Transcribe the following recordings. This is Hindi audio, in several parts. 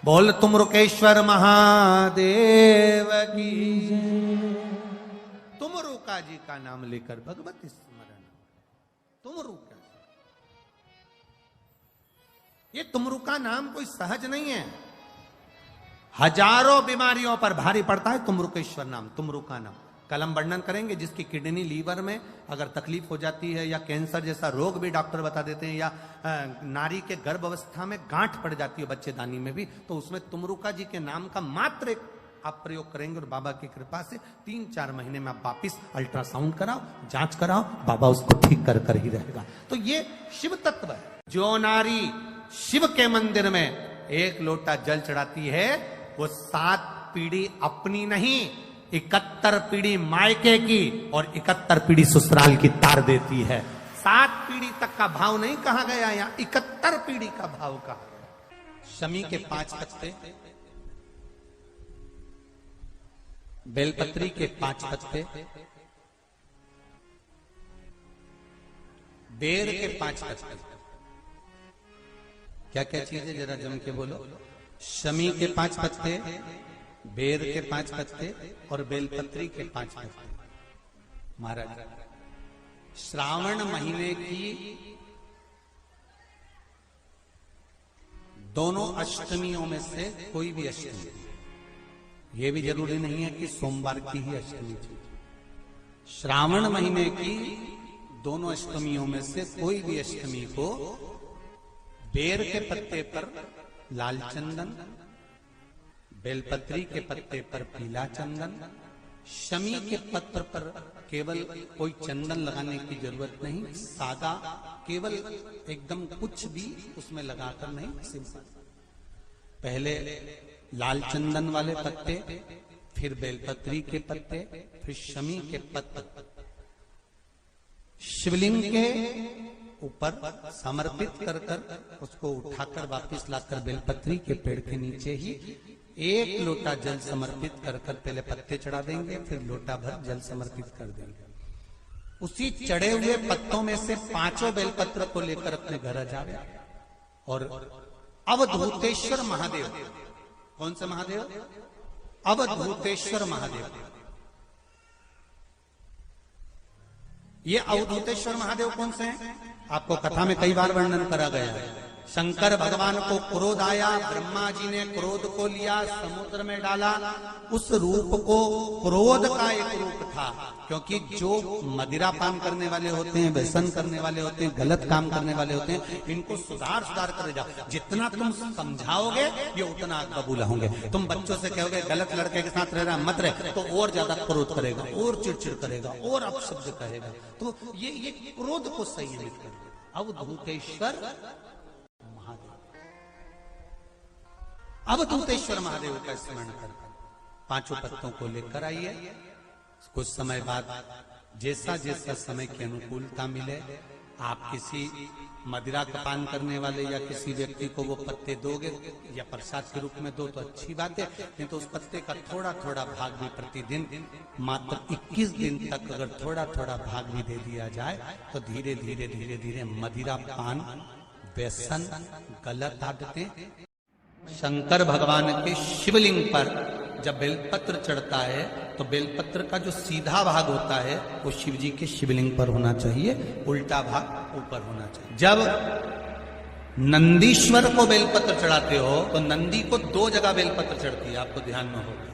बोल तुमरुकेश्वर महादेव की। तुमरुका जी का नाम लेकर भगवत स्मरण। तुमरुका, ये तुमरुका नाम कोई सहज नहीं है। हजारों बीमारियों पर भारी पड़ता है तुमरुकेश्वर नाम, तुमरुका नाम। कल हम वर्णन करेंगे जिसकी किडनी लीवर में अगर तकलीफ हो जाती है, या कैंसर जैसा रोग भी डॉक्टर बता देते हैं, या नारी के गर्भ अवस्था में गांठ पड़ जाती है बच्चेदानी में भी, तो उसमें तुमरुका जी के नाम का मात्र एक आप प्रयोग करेंगे और बाबा की कृपा से 3-4 महीने में आप वापिस अल्ट्रासाउंड कराओ, जांच कराओ, बाबा उसको ठीक कर कर ही रहेगा। तो ये शिव तत्व है। जो नारी शिव के मंदिर में 1 लोटा जल चढ़ाती है, वो 7 पीढ़ी अपनी नहीं, 71 पीढ़ी मायके की और 71 पीढ़ी ससुराल की तार देती है। 7 पीढ़ी तक का भाव नहीं कहा गया, यहाँ 71 पीढ़ी का भाव कहा गया। शमी के 5 पत्ते, बेलपत्री के 5 पत्ते, बेर के 5 पत्ते। क्या क्या चीज है जरा जम के बोलो। शमी के 5 पत्ते, बेर के 5 पत्ते और बेलपत्री के 5 पत्ते। महाराज, श्रावण महीने की दोनों अष्टमियों में से कोई भी अष्टमी, ये भी जरूरी नहीं है कि सोमवार की ही अष्टमी थी। श्रावण महीने की दोनों अष्टमियों में से कोई भी अष्टमी को बेर के पत्ते पर लाल चंदन, बेलपत्री के पत्ते पर पीला चंदन, शमी के पत्र पर केवल कोई चंदन लगाने की जरूरत नहीं, सादा केवल एकदम कुछ भी उसमें लगाकर नहीं, सिंपल। पहले लाल चंदन वाले पत्ते, फिर बेलपत्री के पत्ते, फिर शमी के पत्ते शिवलिंग के ऊपर समर्पित कर कर उसको उठाकर वापस लाकर बेलपत्री के पेड़ के नीचे ही 1 लोटा जल समर्पित कर कर पहले पत्ते चढ़ा देंगे, फिर लोटा भर जल समर्पित कर देंगे। उसी चढ़े हुए पत्तों में से 5 बेलपत्र को लेकर अपने घर आ जावे और अवधूतेश्वर महादेव। कौन से महादेव? अवधूतेश्वर महादेव। ये अवधूतेश्वर महादेव कौन से हैं? आपको कथा में कई बार वर्णन करा गया है। शंकर भगवान को क्रोध आया, ब्रह्मा जी ने क्रोध को लिया, समुद्र में डाला। उस रूप को क्रोध का एक रूप था, क्योंकि जो मदिरा पान करने वाले होते हैं, व्यसन करने वाले होते हैं, गलत काम करने वाले होते हैं, इनको सुधार कर जाओ। जितना तुम समझाओगे ये उतना कबूल होंगे। तुम बच्चों से कहोगे गलत लड़के के साथ रह रहा मत रहे, तो और ज्यादा क्रोध करेगा, और चिड़चिड़ करेगा, और अपशब्द कहेगा। तो ये क्रोध को संयमित करेगा। अवधूतेश्वर अवधूतेश्वर महादेव का स्मरण कर 5 पत्तों को लेकर आइए। कुछ समय बाद जैसा जैसा समय की अनुकूलता मिले, आप किसी मदिरा का पान करने वाले या किसी व्यक्ति को वो पत्ते दोगे या प्रसाद के रूप में दो तो अच्छी बात है, नहीं तो उस पत्ते का थोड़ा थोड़ा भाग भी प्रतिदिन मात्र 21 दिन तक अगर थोड़ा थोड़ा भाग भी दे दिया जाए तो धीरे धीरे धीरे धीरे मदिरा पान, व्यसन, गलत आदतें। शंकर भगवान के शिवलिंग पर जब बेलपत्र चढ़ता है तो बेलपत्र का जो सीधा भाग होता है वो शिव जी के शिवलिंग पर होना चाहिए, उल्टा भाग ऊपर होना चाहिए। जब नंदीश्वर को बेलपत्र चढ़ाते हो तो नंदी को 2 जगह बेलपत्र चढ़ती है, आपको ध्यान में होगा।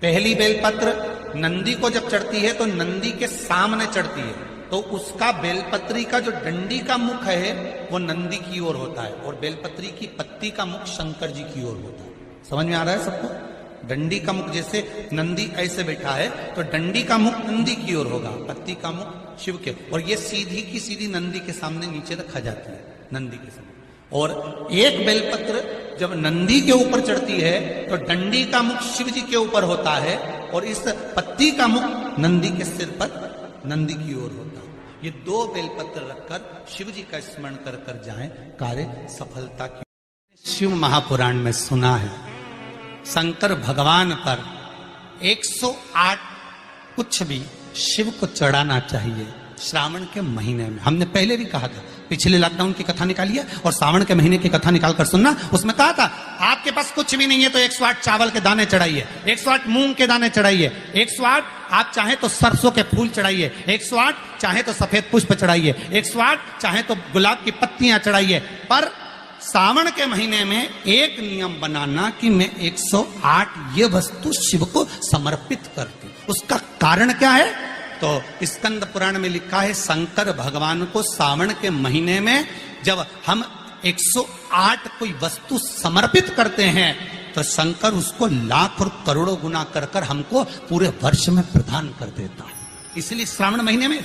पहली बेलपत्र नंदी को जब चढ़ती है तो नंदी के सामने चढ़ती है, तो उसका बेलपत्री का जो डंडी का मुख है वो नंदी की ओर होता है और बेलपत्री की पत्ती का मुख शंकर जी की ओर होता है। समझ में आ रहा है सबको? डंडी का मुख, जैसे नंदी ऐसे बैठा है तो डंडी का मुख नंदी की ओर होगा, पत्ती का मुख शिव के, और ये सीधी की सीधी नंदी के सामने नीचे रखा जाती है, नंदी के सामने। और एक बेलपत्र जब नंदी के ऊपर चढ़ती है तो डंडी का मुख शिव जी के ऊपर होता है और इस पत्ती का मुख नंदी के सिर पर नंदी की ओर होता है। ये 2 बेलपत्र रखकर शिव जी का स्मरण कर कर जाएं, कार्य सफलता की। शिव महापुराण में सुना है शंकर भगवान पर 108 कुछ भी शिव को चढ़ाना चाहिए श्रावण के महीने में। हमने पहले भी कहा था, पिछले लॉकडाउन की कथा निकाली है और सावन के महीने की कथा निकाल कर सुनना। उसमें कहा था आप आपके पास कुछ भी नहीं है तो 108 चावल के दाने चढ़ाइए, 108 मूंग के दाने चढ़ाइए, 108 आप चाहे तो सरसों के फूल चढ़ाइए, 108 चाहे तो सफेद पुष्प चढ़ाइए, 108 चाहे तो गुलाब की पत्तियां चढ़ाइए। पर सावन के महीने में एक नियम बनाना कि मैं 108 ये वस्तु शिव को समर्पित करती। उसका कारण क्या है? तो स्कंद पुराण में लिखा है शंकर भगवान को सावन के महीने में जब हम 108 कोई वस्तु समर्पित करते हैं तो शंकर उसको लाख और करोड़ों गुना कर हमको पूरे वर्ष में प्रदान कर देता है। इसलिए श्रावण महीने में